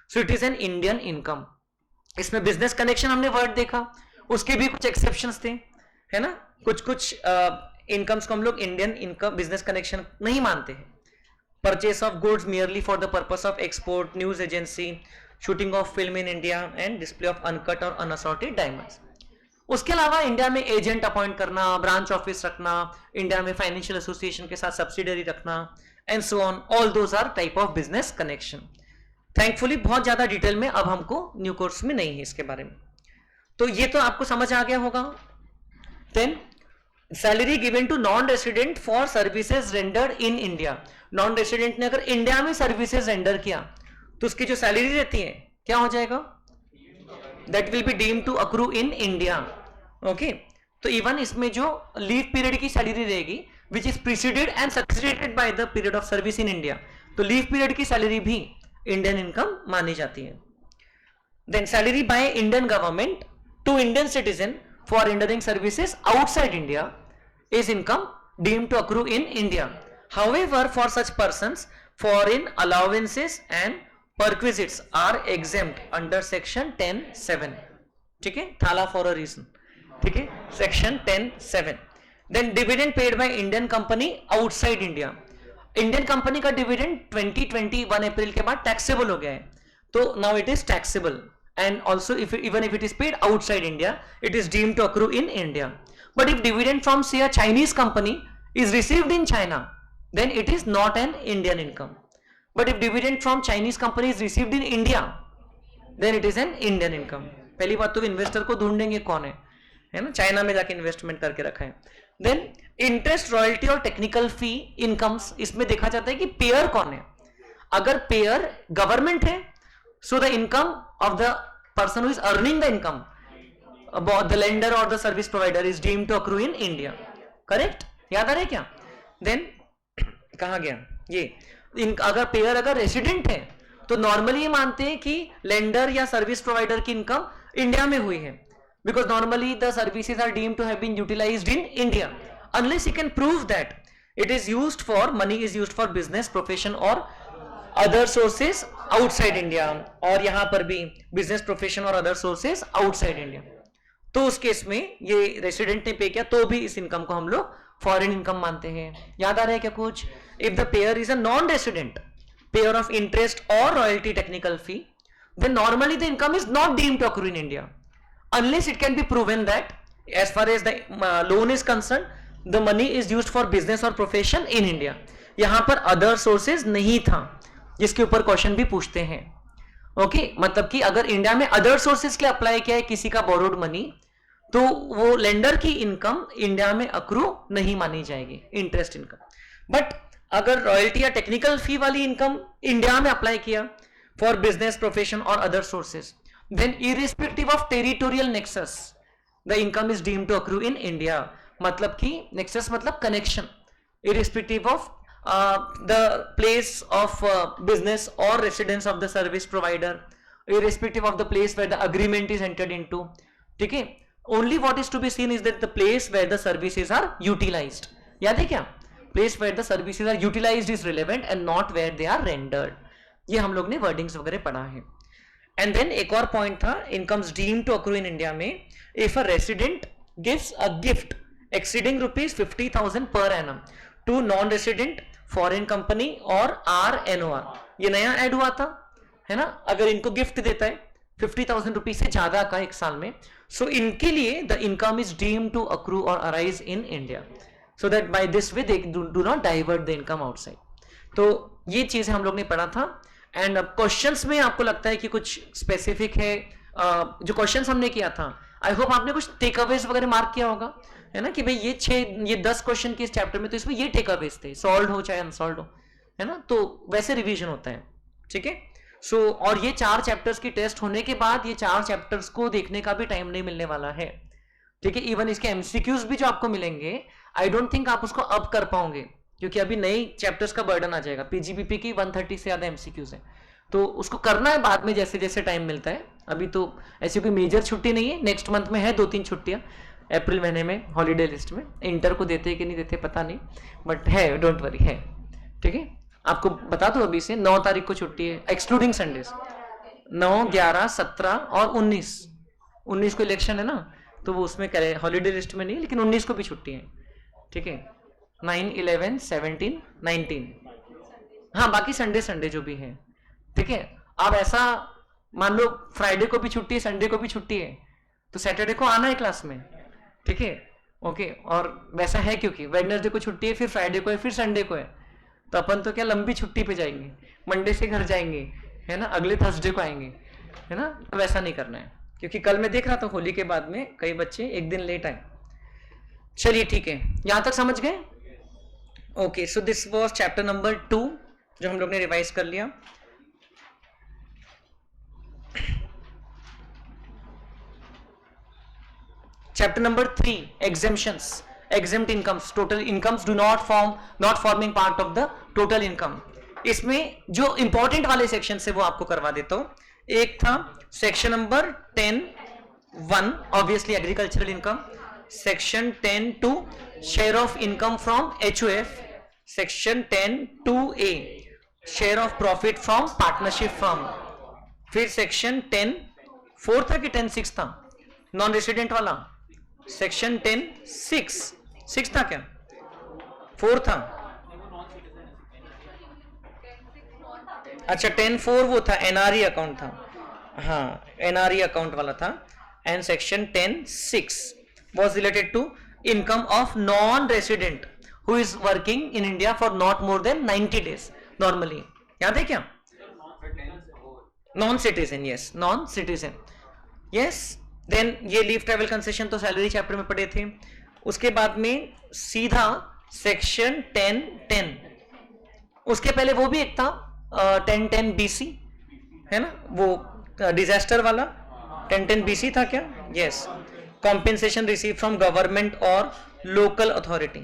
[SPEAKER 1] so it is an Indian income. इसमें बिजनेस कनेक्शन हमने word देखा, उसके भी कुछ exceptions थे, है ना, कुछ इनकम्स को हम लोग इंडियन इनकम बिजनेस कनेक्शन नहीं मानते हैं। Purchase of goods merely for the purpose of export, news agency, shooting of film in India and display of uncut और अनअसॉर्टेड डायमंड्स। उसके अलावा इंडिया में एजेंट अपॉइंट करना, ब्रांच ऑफिस रखना, India में फाइनेंशियल एसोसिएशन के साथ सब्सिडरी रखना, and so on, all those are type of business connection. Thankfully बहुत ज्यादा डिटेल में अब हमको न्यू कोर्स में नहीं है इसके बारे में, तो ये तो आपको समझ आ गया होगा। Then salary given to non resident for services rendered in India. Non resident ने अगर इंडिया में सर्विसेज रेंडर किया तो उसकी जो सैलरी रहती है क्या हो जाएगा? That will be deemed to accrue in India. Okay, तो इवन इसमें जो लीव पीरियड की सैलरी रहेगी which is preceded and succeeded by the period of service in India, तो लीव पीरियड की सैलरी भी इंडियन इनकम मानी जाती है। Then salary by Indian government to Indian citizen for rendering services outside India is income deemed to accrue in India. However, for such persons, foreign allowances and perquisites are exempt under section 10(7). ठीक है, थाला for a reason, ठीक है, section 10(7). Then dividend paid by Indian company outside India. Indian company का dividend 2021 अप्रैल के बाद taxable हो गया है, तो now it is taxable, and also even if it is paid outside India, it is deemed to accrue in India. But if dividend from say a Chinese company is received in China, then it is not an Indian income. But if dividend from Chinese company is received in India, then it is an Indian income. पहली बात तो investor को ढूंढेंगे कौन है ना, China में जाके इन्वेस्टमेंट करके रखा है। देन इंटरेस्ट, रॉयल्टी और टेक्निकल फी इनकम्स, इसमें देखा जाता है कि पेयर कौन है। अगर पेयर गवर्नमेंट है, so the income of the person who is earning the income about the lender or the service provider is deemed to accrue in India. Correct? याद आ रहा है क्या? Then कहा गया ये अगर पेयर अगर रेसिडेंट है तो नॉर्मली ये मानते हैं कि लेंडर या सर्विस प्रोवाइडर की इनकम इंडिया में हुई है, because normally the services are deemed to have been utilised in India unless you can prove that it is used for money is used for business, profession और other sources outside India, और यहां पर भी business, profession और other sources outside India. तो उस case में ये रेसिडेंट ने पे किया तो भी इस इनकम को हम लोग फॉरेन इनकम मानते हैं। याद आ रहा है क्या कुछ? If the payer is a non resident payer of interest और royalty technical fee, then normally the income is not deemed to accrue in India unless it can be proven that as far as the loan is concern the money is used for business और profession in India. यहां पर other sources नहीं था, जिसके ऊपर question भी पूछते हैं। ओके, मतलब कि अगर इंडिया में अदर सोर्सेज के अप्लाई किया है किसी का बोरोड मनी, तो वो लेंडर की इनकम इंडिया में अक्रू नहीं मानी जाएगी, इंटरेस्ट इनकम। बट अगर रॉयल्टी या टेक्निकल फी वाली इनकम इंडिया में अप्लाई किया फॉर बिजनेस, प्रोफेशन और other sources, then irrespective of territorial nexus the income is deemed to accrue in India. मतलब कि नेक्सस मतलब connection, irrespective of the place of business और residence of the service provider, irrespective of the place where the agreement is entered into. ठीक है, only what is to be seen is that the place where the services are utilized. याद है क्या, place where the services are utilized is relevant and not where they are rendered. ये हम लोग ने wordings वगैरह पढ़ा है. एंड देन एक और पॉइंट था, incomes deemed to accrue in India में if a resident gives a gift exceeding ₹50,000 per annum to non resident foreign company और RNOR. ये नया ऐड हुआ था, है ना. अगर इनको गिफ्ट देता है 50,000 रुपीज से ज्यादा का एक साल में, सो इनके लिए the income is deemed to accrue और arise in India, so that by this way they do not divert the income outside. तो ये चीजें हम लोग ने पढ़ा था. एंड क्वेश्चंस में आपको लगता है कि कुछ स्पेसिफिक है, जो क्वेश्चंस हमने किया था, आई होप आपने कुछ टेक अवेज वगैरह मार्क किया होगा, है ना, कि भाई ये 10 क्वेश्चन के इस चैप्टर में, तो इसमें ये टेक अवेज थे, सॉल्व हो चाहे अनसॉल्व हो, है ना. तो वैसे रिवीजन होता है. ठीक है. सो और ये 4 चैप्टर्स की टेस्ट होने के बाद ये 4 चैप्टर्स को देखने का भी टाइम नहीं मिलने वाला है. ठीक है. इवन इसके एमसीक्यूज भी जो आपको मिलेंगे, आई डोंट थिंक आप उसको अब कर पाओगे, क्योंकि अभी नई चैप्टर्स का बर्डन आ जाएगा. पीजीबीपी की 130 से ज्यादा एमसीक्यूज है, तो उसको करना है बाद में जैसे जैसे टाइम मिलता है. अभी तो ऐसी कोई मेजर छुट्टी नहीं है, नेक्स्ट मंथ में है 2-3 छुट्टियां अप्रैल महीने में हॉलीडे लिस्ट में. इंटर को देते कि नहीं देते पता नहीं, बट है, डोंट वरी, है. ठीक है. आपको बता दो अभी से 9 तारीख को छुट्टी है एक्सक्लूडिंग संडेज. 9, 11, 17 और 19 को इलेक्शन है ना, तो वो उसमें करे हॉलीडे लिस्ट में नहीं, लेकिन 19 को भी छुट्टी है. ठीक है. 9, 11, 17, 19, हाँ बाकी संडे जो भी है. ठीक है. अब ऐसा मान लो फ्राइडे को भी छुट्टी है, संडे को भी छुट्टी है, तो सैटरडे को आना है क्लास में. ठीक है. ओके. और वैसा है क्योंकि वेडनेसडे को छुट्टी है, फिर फ्राइडे को है, फिर संडे को है, तो अपन तो क्या लंबी छुट्टी पे जाएंगे, मंडे से घर जाएंगे, है ना, अगले थर्सडे को आएंगे, है ना. वैसा नहीं करना है, क्योंकि कल मैं देख रहा था होली के बाद में कई बच्चे एक दिन लेट आए. चलिए ठीक है, यहां तक समझ गए. Okay. So this was chapter number 2 जो हम लोग ने रिवाइज कर लिया. Chapter number 3 exemptions, exempt incomes, total incomes do not forming part of the total income. इसमें जो इंपॉर्टेंट वाले सेक्शन से वो आपको करवा देता हूं. एक था section number 10(1) obviously agricultural income, section 10(2) share of income from HOF, section 10(2)A share of profit from partnership firm, फिर सेक्शन 10(4) था कि 10(6) था नॉन रेसिडेंट वाला, सेक्शन 10(6) था क्या, 4 था. अच्छा 10(4) वो था NRE अकाउंट था, हाँ NRE अकाउंट वाला था. And section 10(6) was related to income of non-resident who is working in India for not more than 90 days normally. याद है क्या, non citizen, yes non citizen, yes. Then ये लीव ट्रैवल कंसेशन तो salary chapter में पढ़े थे. उसके बाद में सीधा सेक्शन 10(10), उसके पहले वो भी एक था 10(10)BC, है ना, वो डिजास्टर वाला 10(10)BC था क्या, yes. Compensation receive from government और लोकल अथॉरिटी,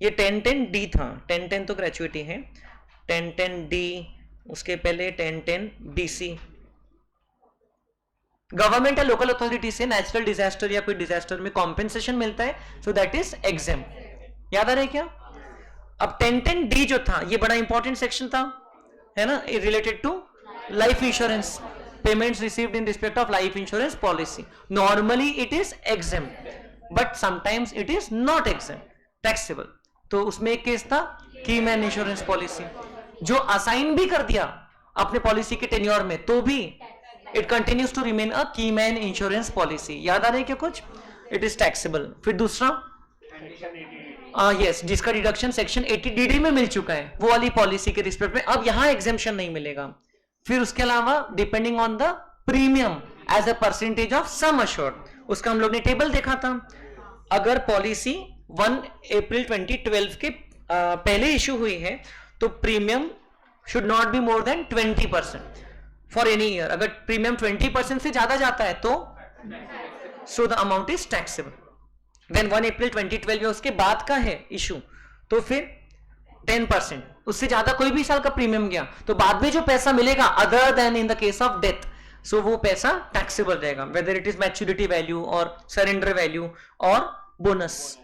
[SPEAKER 1] ये 10(10)D था. 10(10) तो ग्रेचुइटी है, 10(10)D, उसके पहले 10(10)BC. गवर्नमेंट या लोकल अथॉरिटी से नेचुरल डिजास्टर या कोई डिजास्टर में कॉम्पेंसेशन मिलता है, सो दैट इज एग्जेम. याद आ रहा है क्या. अब 10(10)D जो था ये बड़ा इंपॉर्टेंट सेक्शन था, है ना, related to life insurance, payments received in respect of life insurance policy. Normally it is exempt, but sometimes it is not exempt, taxable. तो उसमें एक केस था की मैन इंश्योरेंस पॉलिसी, जो असाइन भी कर दिया अपने पॉलिसी के टेन्योर में, तो भी it continues to remain a key man insurance policy. याद आ रहा है क्या कुछ, इट इज टैक्सेबल. फिर दूसरा यस, जिसका डिडक्शन सेक्शन 80DD में मिल चुका है, वो वाली पॉलिसी के रिस्पेक्ट में अब यहां एग्जेम्पशन नहीं मिलेगा. फिर उसके अलावा depending on the premium as a percentage of sum assured, उसका हम लोग ने टेबल देखा था. अगर पॉलिसी 1 अप्रैल 2012 के पहले इशू हुई है तो premium should not be more than 20% for any year. अगर प्रीमियम 20% से ज्यादा जाता है तो so the amount is taxable. Then 1 April 2012 में उसके बाद का है इशू तो फिर 10%. उससे ज्यादा कोई भी साल का प्रीमियम गया तो बाद में जो पैसा मिलेगा other than in the case of death, so वो पैसा टैक्सेबल रहेगा, whether it is maturity value और सरेंडर वैल्यू और बोनस.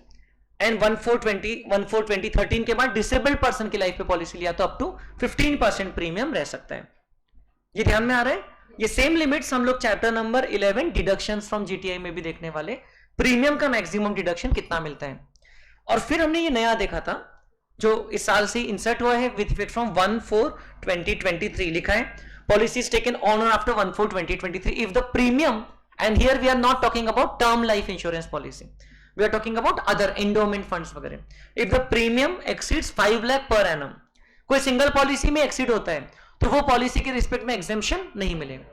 [SPEAKER 1] एंड 1/4/2013 के बाद डिसेबल्ड पर्सन की लाइफ पे पॉलिसी लिया तो अप टू 15% प्रीमियम रह सकता है. ये ध्यान में आ रहा है. ये सेम लिमिट्स हम लोग chapter number 11 deductions from GTI में भी देखने वाले. प्रीमियम का मैक्सिमम डिडक्शन कितना मिलता है. और फिर हमने ये नया देखा था जो इस साल से इंसर्ट हुआ है विद इफेक्ट फ्रॉम 1/4/2023. लिखा है पॉलिसीज टेकन ऑन और after 1/4/2023 if the premium, and here we are not talking about term life insurance policy, we are talking about other endowment funds वगैरह. If the premium exceeds 5 lakh per annum, कोई single policy में exceed होता है तो वो policy के respect में exemption नहीं मिलेगा.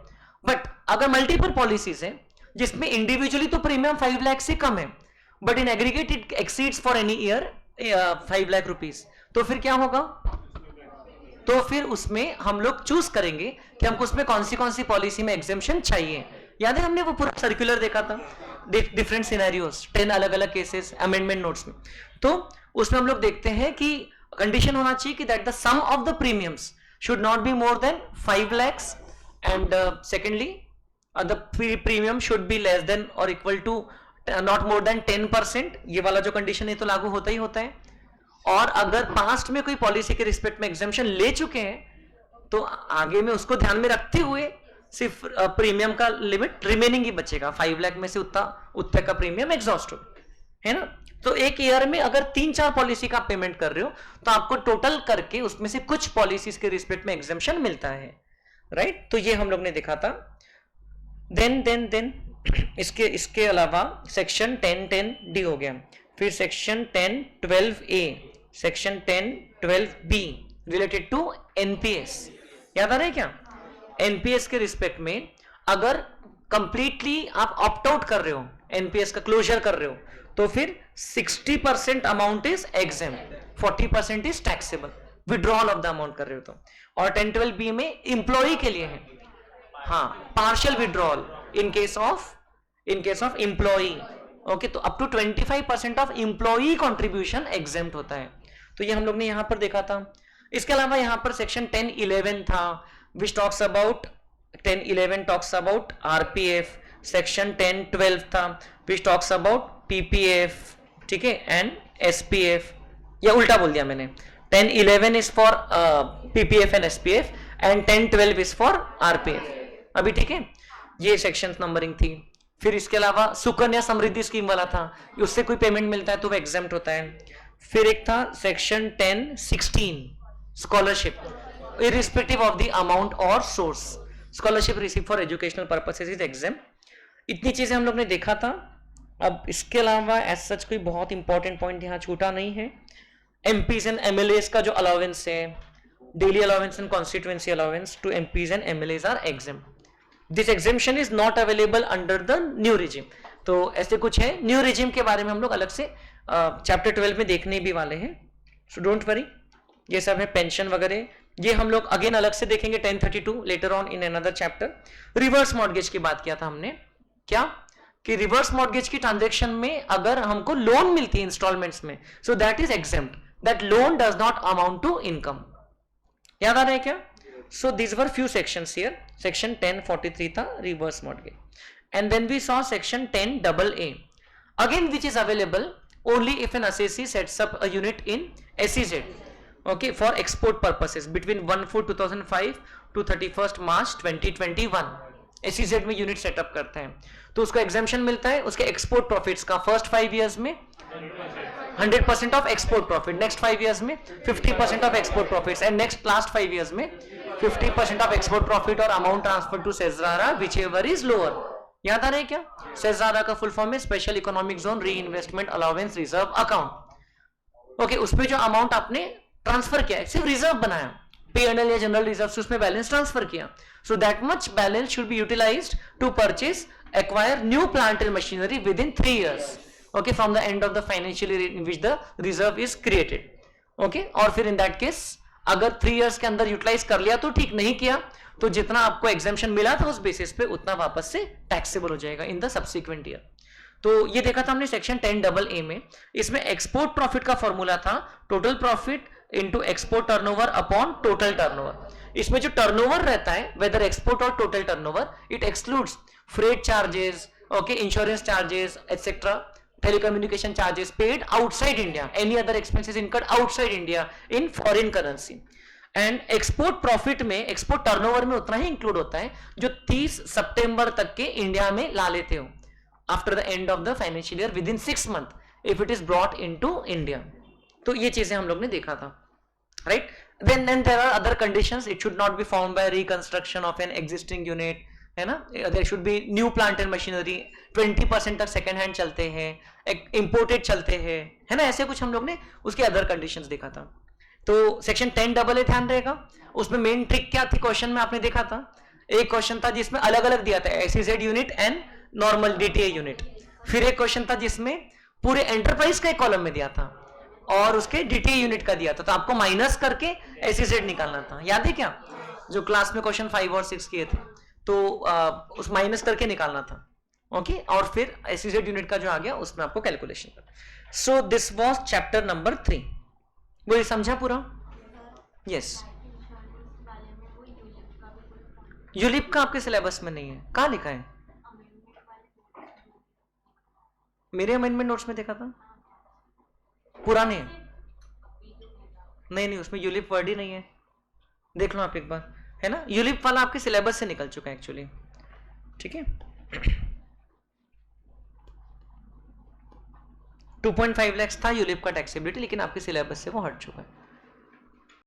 [SPEAKER 1] बट अगर मल्टीपल पॉलिसीज है जिसमें इंडिविजुअली तो प्रीमियम 5 लाख से कम है but in aggregate it exceeds for any year 5 lakh rupees, तो फिर क्या होगा. तो फिर उसमें हम लोग चूज करेंगे कि हमको उसमें कौन सी पॉलिसी में एग्जेम्पशन चाहिए. याद है हमने वो पूरा सर्कुलर देखा था, डिफरेंट सिनेरियोस, 10 अलग अलग केसेस अमेंडमेंट नोट्स में. तो उसमें हम लोग देखते हैं कि कंडीशन होना चाहिए कि that the sum of the premiums should not be more than 5 lakhs and secondly the premium should be less than or equal to not more than 10%. ये वाला जो कंडीशन है तो लागू होता ही होता है. और अगर पास्ट में कोई पॉलिसी के रिस्पेक्ट में एग्जेम्पशन ले चुके हैं तो आगे में उसको ध्यान में रखते हुए सिर्फ प्रीमियम का लिमिट रिमेनिंग ही बचेगा. 5 लाख में से उतना का प्रीमियम एग्जॉस्ट हो, है ना. तो एक ईयर में अगर 3-4 पॉलिसी का पेमेंट कर रहे हो तो आपको टोटल करके उसमें से कुछ पॉलिसीज के रिस्पेक्ट में एग्जेम्पशन मिलता है, राइट. तो ये हम लोग ने देखा था. देन इसके अलावा सेक्शन 10(10)(d) हो गया. फिर section 10(12)(a), section 10(12)(b) related to NPS. याद आ रहा है क्या. एनपीएस के रिस्पेक्ट में अगर कंप्लीटली आप ऑप्ट आउट कर रहे हो, एनपीएस का क्लोजर कर रहे हो, तो फिर 60% amount is exempt, 40% is taxable. Withdrawal of the amount कर रहे हो तो. और 10(12)(b) में इंप्लॉई के लिए है, हाँ, partial withdrawal in case of employee. Okay, तो up to 25% of employee contribution exempt होता है. तो ये हम लोग ने यहां पर देखा था. इसके अलावा यहां पर सेक्शन 10(11) था विच talks about 10(11) talks about RPF. Section 10(12) था विच टॉक्स अबाउट पीपीएफ, ठीक है, एंड एसपीएफ. या उल्टा बोल दिया मैंने. 10(11) is for PPF and SPF and 10(12) is for RPF. अभी ठीक है, ये सेक्शन नंबरिंग थी. फिर इसके अलावा सुकन्या समृद्धि स्कीम वाला था, उससे कोई पेमेंट मिलता है तो वो एग्जेम्प्ट होता है. फिर एक था section 10(16) scholarship irrespective of the amount और source. Scholarship receive for educational purposes is exempt. इतनी चीजें हम लोग ने देखा था. अब इसके अलावा एज सच कोई बहुत इंपॉर्टेंट पॉइंट यहाँ छूटा नहीं है. एमपीज एंड एमएलएस का जो अलाउंस है, daily allowance and constituency allowance to MPs and MLAs are exempt. This exemption is not available under the new regime. तो ऐसे कुछ है. न्यू रिजिम के बारे में हम लोग अलग से चैप्टर 12 में देखने भी वाले हैं, सो डोंट वरी. ये सब है पेंशन वगैरह, ये हम लोग अगेन अलग से देखेंगे 1032 later on in another chapter. Reverse mortgage की बात किया था हमने, क्या कि रिवर्स मॉर्गेज की ट्रांजैक्शन में अगर हमको लोन मिलती है इंस्टॉलमेंट्स में, so that is exempt. That loan does not amount to income. याद आ रहा है क्या. So this were few sections here. Section 1043 था reverse mortgage. And then we saw section 10AA again which is available only if an assessee sets up a unit in SEZ, okay, for export purposes between 1/4/2005 to 31st March 2021. SEZ में unit setup करते हैं तो उसको exemption मिलता है उसके export profits का. First 5 years में 100% of export profit, next 5 years में 50% of export profits, and next last 5 years में 50% ऑफ एक्सपोर्ट प्रॉफिट और amount transfer to SEZRRA whichever is lower. याद आ रहा है क्या. सेजरारा का फुल फॉर्म है special economic zone reinvestment allowance reserve account. Okay, उसमें जो अमाउंट आपने ट्रांसफर किया है, सिर्फ रिजर्व बनाया, P&L या जनरल रिजर्व से उसमें बैलेंस ट्रांसफर किया, so that much balance should be utilised to purchase acquire new plant and machinery within 3 years, okay, from the end of the financial year in which the reserve is created. Okay और फिर in that case अगर 3 years के अंदर utilise कर लिया तो ठीक, नहीं किया तो जितना आपको एग्जाम्पशन मिला था उस बेसिस पे उतना वापस से टैक्सेबल हो जाएगा इन द सब्सिक्वेंट ईयर। तो ये देखा था हमने सेक्शन 10AA में। इसमें एक्सपोर्ट प्रॉफिट का फॉर्मूला था total profit into export turnover upon total turnover. इसमें जो टर्नओवर रहता है वेदर एक्सपोर्ट और total turnover, it excludes freight charges, okay, insurance charges etcetera, telecommunication charges paid outside India, any other expenses incurred outside India in foreign currency। And export profit में, export turnover में उतना ही include होता है जो 30 सितंबर तक के India में ला लेते हो after the end of the financial year with in 6 month if it is brought into India. तो ये चीजें हम लोग ने देखा था, right. then there are other conditions, it should not be formed by reconstruction of an existing unit, है ना, there should be new plant and machinery, 20% तक सेकेंड हैंड चलते हैं, इंपोर्टेड चलते हैं, है ना, ऐसे कुछ हम लोग ने उसके अदर कंडीशंस देखा था। तो सेक्शन 10AA ध्यान रहेगा। उसमें मेन ट्रिक क्या थी, क्वेश्चन में आपने देखा था, एक क्वेश्चन था जिसमें अलग अलग दिया था SEZ unit and normal DTA unit. फिर एक क्वेश्चन था जिसमें पूरे एंटरप्राइज का एक कॉलम में दिया था और उसके डीटीए यूनिट का दिया था, तो आपको माइनस करके एसईजेड निकालना था। याद है क्या, जो क्लास में क्वेश्चन 5 और 6 किए थे, तो उस माइनस करके निकालना था, ओके। और फिर एसईजेड यूनिट का जो आ गया उसमें आपको कैलकुलेशन कर। So this was chapter number 3। वो ये समझा पूरा? यस। यूलिप का आपके सिलेबस में नहीं है, कहाँ लिखा है? मेरे अमेंडमेंट नोट्स में देखा था, पुराने हैं। नहीं, उसमें यूलिप वर्ड ही नहीं है, देख लो आप एक बार, है ना। यूलिप वाला आपके सिलेबस से निकल चुका है एक्चुअली, ठीक है। 2.5 लाख था यूलिप का टैक्सेबिलिटी, लेकिन आपके सिलेबस से वो हट चुका है।